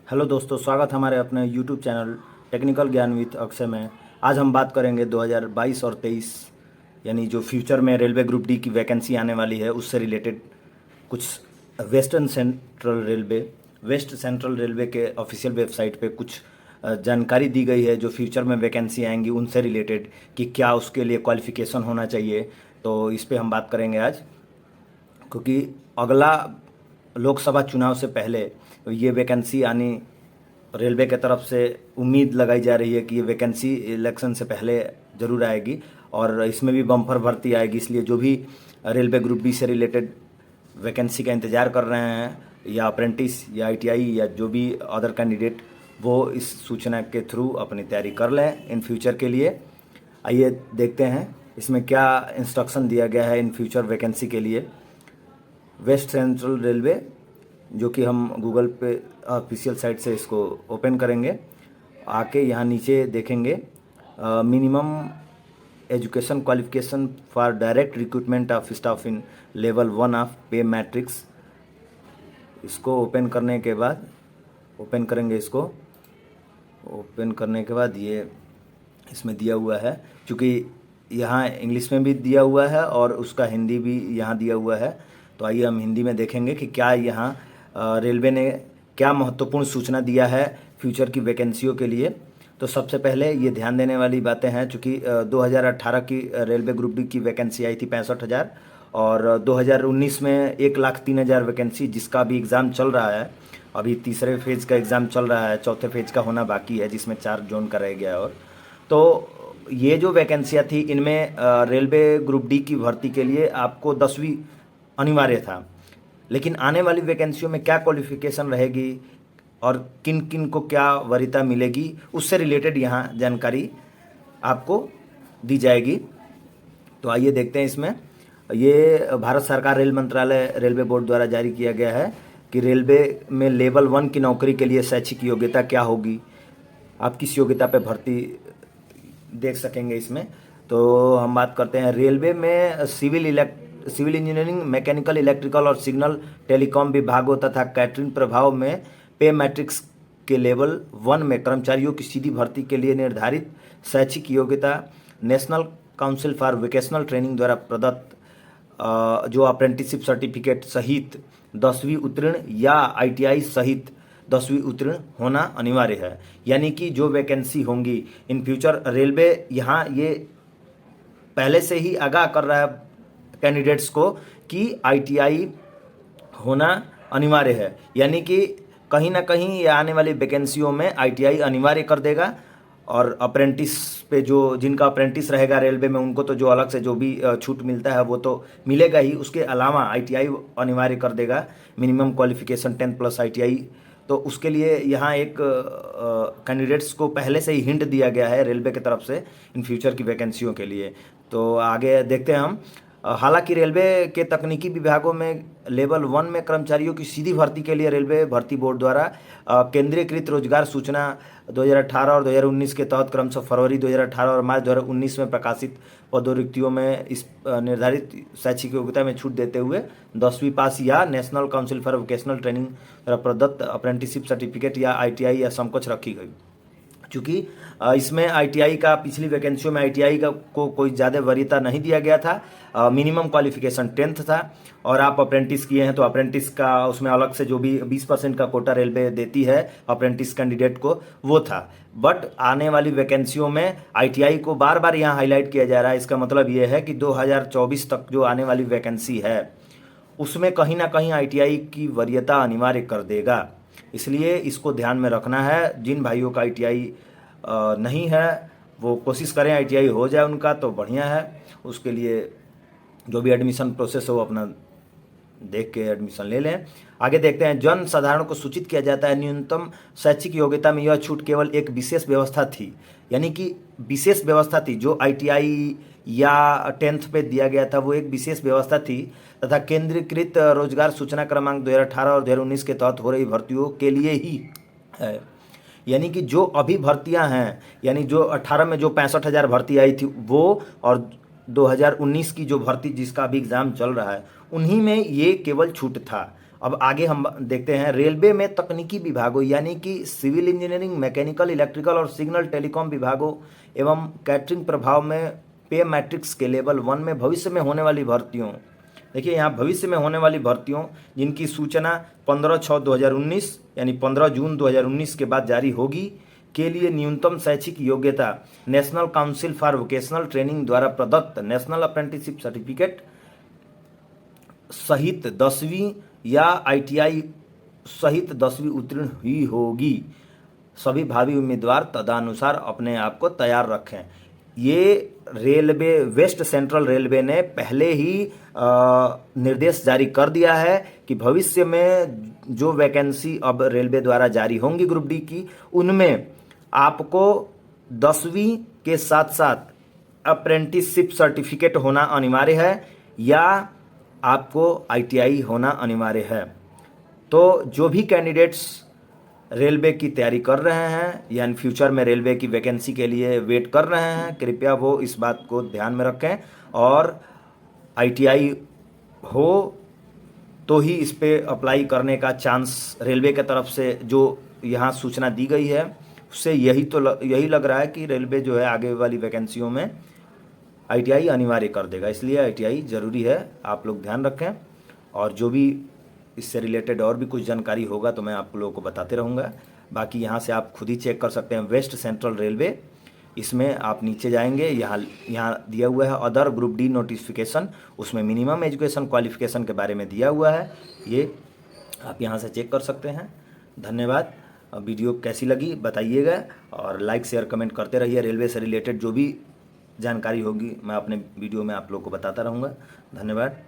Hello दोस्तों, स्वागत है हमारे अपने यूट्यूब चैनल टेक्निकल ज्ञान विद अक्षय में। आज हम बात करेंगे 2022 और 23 यानी जो फ्यूचर में रेलवे ग्रुप डी की वैकेंसी आने वाली है उससे रिलेटेड कुछ वेस्ट सेंट्रल रेलवे के ऑफिशियल वेबसाइट पे कुछ जानकारी दी गई है जो फ्यूचर में वैकेंसी आएंगी उनसे रिलेटेड कि क्या उसके लिए क्वालिफ़िकेशन होना चाहिए। तो इस पे हम बात करेंगे आज, क्योंकि अगला लोकसभा चुनाव से पहले ये वैकेंसी आनी रेलवे की तरफ से उम्मीद लगाई जा रही है कि ये वैकेंसी इलेक्शन से पहले ज़रूर आएगी और इसमें भी बम्पर भर्ती आएगी। इसलिए जो भी रेलवे ग्रुप बी से रिलेटेड वैकेंसी का इंतज़ार कर रहे हैं या अप्रेंटिस या आईटीआई या जो भी अदर कैंडिडेट, वो इस सूचना के थ्रू अपनी तैयारी कर लें इन फ्यूचर के लिए। आइए देखते हैं इसमें क्या इंस्ट्रक्शन दिया गया है इन फ्यूचर वैकेंसी के लिए। वेस्ट सेंट्रल रेलवे, जो कि हम गूगल पे ऑफिशियल साइट से इसको ओपन करेंगे, आके यहाँ नीचे देखेंगे minimum education qualification for direct recruitment of staff in level 1 of पे मैट्रिक्स। इसको ओपन करने के बाद ओपन करेंगे। इसको ओपन करने के बाद ये इसमें दिया हुआ है, क्योंकि यहाँ इंग्लिश में भी दिया हुआ है और उसका हिंदी भी यहाँ दिया हुआ है। तो आइए हम हिंदी में देखेंगे कि क्या यहाँ रेलवे ने क्या महत्वपूर्ण सूचना दिया है फ्यूचर की वैकेंसियों के लिए। तो सबसे पहले ये ध्यान देने वाली बातें हैं, चूँकि 2018 की रेलवे ग्रुप डी की वैकेंसी आई थी 65,000 और 2019 में 1,03,000 वैकेंसी, जिसका भी एग्ज़ाम चल रहा है। अभी तीसरे फेज़ का एग्ज़ाम चल रहा है, चौथे फेज़ का होना बाकी है, जिसमें 4 जोन का रह गया है। और तो ये जो वैकेंसियाँ थी इनमें रेलवे ग्रुप डी की भर्ती के लिए आपको 10वीं अनिवार्य था। लेकिन आने वाली वैकेंसियों में क्या क्वालिफिकेशन रहेगी और किन किन को क्या वरीयता मिलेगी, उससे रिलेटेड यहाँ जानकारी आपको दी जाएगी। तो आइए देखते हैं इसमें। ये भारत सरकार रेल मंत्रालय रेलवे बोर्ड द्वारा जारी किया गया है कि रेलवे में लेवल 1 की नौकरी के लिए शैक्षिक योग्यता क्या होगी, आप किस योग्यता पे भर्ती देख सकेंगे इसमें। तो हम बात करते हैं रेलवे में सिविल इंजीनियरिंग, मैकेनिकल, इलेक्ट्रिकल और सिग्नल टेलीकॉम विभागों तथा कैटरिंग प्रभाव में पे मैट्रिक्स के लेवल 1 में कर्मचारियों की सीधी भर्ती के लिए निर्धारित शैक्षिक योग्यता national council for vocational training द्वारा प्रदत्त जो अप्रेंटिसशिप सर्टिफिकेट सहित 10वीं उत्तीर्ण या आईटीआई सहित 10वीं उत्तीर्ण होना अनिवार्य है। यानी कि जो वैकेंसी होंगी इन फ्यूचर, रेलवे यहाँ ये पहले से ही आगाह कर रहा है कैंडिडेट्स को कि आईटीआई होना अनिवार्य है। यानी कि कहीं ना कहीं ये आने वाली वैकेंसियों में आईटीआई अनिवार्य कर देगा और अप्रेंटिस पे जो जिनका अप्रेंटिस रहेगा रेलवे में उनको तो जो अलग से जो भी छूट मिलता है वो तो मिलेगा ही, उसके अलावा आईटीआई अनिवार्य कर देगा। Minimum qualification 10+ ITI. तो उसके लिए यहाँ एक कैंडिडेट्स को पहले से ही हिंट दिया गया है रेलवे की तरफ से इन फ्यूचर की वैकेंसियों के लिए। तो आगे देखते हैं हम। हालांकि रेलवे के तकनीकी विभागों में लेवल 1 में कर्मचारियों की सीधी भर्ती के लिए रेलवे भर्ती बोर्ड द्वारा केंद्रीयकृत रोजगार सूचना 2018 और 2019 के तहत क्रमशः फरवरी 2018 और मार्च 2019 में प्रकाशित पदोन्नतियों में इस निर्धारित शैक्षिक योग्यता में छूट देते हुए 10वीं पास या national council for vocational training द्वारा प्रदत्त अप्रेंटिसशिप सर्टिफिकेट या आईटीआई या समकक्ष रखी गई। क्योंकि इसमें आईटीआई का पिछली वैकेंसियों में आईटीआई का को कोई ज़्यादा वरीयता नहीं दिया गया था। मिनिमम क्वालिफिकेशन 10th था और आप अप्रेंटिस किए हैं तो अप्रेंटिस का उसमें अलग से जो भी 20% का कोटा रेलवे देती है अप्रेंटिस कैंडिडेट को, वो था। बट आने वाली वैकेंसियों में आईटीआई को बार बार यहाँ हाईलाइट किया जा रहा है। इसका मतलब ये है कि 2024 तक जो आने वाली वैकेंसी है उसमें कहीं ना कहीं आईटीआई की वरीयता अनिवार्य कर देगा। इसलिए इसको ध्यान में रखना है। जिन भाइयों का आईटीआई नहीं है वो कोशिश करें आईटीआई हो जाए उनका, तो बढ़िया है। उसके लिए जो भी एडमिशन प्रोसेस हो अपना देख के एडमिशन ले लें। आगे देखते हैं। जन साधारण को सूचित किया जाता है न्यूनतम शैक्षिक योग्यता में यह छूट केवल एक विशेष व्यवस्था थी। यानी कि विशेष व्यवस्था थी जो आईटीआई या 10th पे दिया गया था, वो एक विशेष व्यवस्था थी तथा केंद्रीकृत रोजगार सूचना क्रमांक 2018 और 2019 के तहत हो रही भर्तियों के लिए ही है। यानी कि जो अभी भर्तियां हैं, यानी जो 18 में जो 65,000 भर्ती आई थी वो, और 2019 की जो भर्ती जिसका अभी एग्ज़ाम चल रहा है, उन्हीं में ये केवल छूट था। अब आगे हम देखते हैं रेलवे में तकनीकी विभागों यानी कि सिविल इंजीनियरिंग, मैकेनिकल, इलेक्ट्रिकल और सिग्नल टेलीकॉम विभागों एवं कैटरिंग प्रभाव में पे मैट्रिक्स के लेवल 1 में भविष्य में होने वाली भर्तियों। देखिए यहाँ भविष्य में होने वाली भर्तियों जिनकी सूचना 15/6/2019 यानी 15 जून 2019 के बाद जारी होगी के लिए न्यूनतम शैक्षिक योग्यता national council for vocational training द्वारा प्रदत्त नेशनल अप्रेंटिसशिप सर्टिफिकेट सहित 10वीं या ITI सहित 10वीं उत्तीर्ण हुई होगी। सभी भावी उम्मीदवार तदनुसार अपने आप को तैयार रखें। ये रेलवे, वेस्ट सेंट्रल रेलवे ने पहले ही निर्देश जारी कर दिया है कि भविष्य में जो वैकेंसी अब रेलवे द्वारा जारी होंगी ग्रुप डी की, उनमें आपको 10वीं के साथ साथ अप्रेंटिसशिप सर्टिफिकेट होना अनिवार्य है या आपको ITI होना अनिवार्य है। तो जो भी कैंडिडेट्स रेलवे की तैयारी कर रहे हैं या इन फ्यूचर में रेलवे की वैकेंसी के लिए वेट कर रहे हैं, कृपया वो इस बात को ध्यान में रखें और ITI हो तो ही इस पे अप्लाई करने का चांस रेलवे की तरफ से जो यहाँ सूचना दी गई है उससे यही लग रहा है कि रेलवे जो है आगे वाली वैकेंसियों में ITI अनिवार्य कर देगा। इसलिए ITI ज़रूरी है, आप लोग ध्यान रखें। और जो भी इससे रिलेटेड और भी कुछ जानकारी होगा तो मैं आप लोगों को बताते रहूँगा। बाकी यहाँ से आप खुद ही चेक कर सकते हैं वेस्ट सेंट्रल रेलवे, इसमें आप नीचे जाएंगे, यहाँ दिया हुआ है अदर ग्रुप डी नोटिफिकेशन, उसमें मिनिमम एजुकेशन क्वालिफिकेशन के बारे में दिया हुआ है, ये आप यहाँ से चेक कर सकते हैं। धन्यवाद। वीडियो कैसी लगी बताइएगा और लाइक शेयर कमेंट करते रहिए। रेलवे से रिलेटेड जो भी जानकारी होगी मैं अपने वीडियो में आप लोग को बताता रहूँगा। धन्यवाद।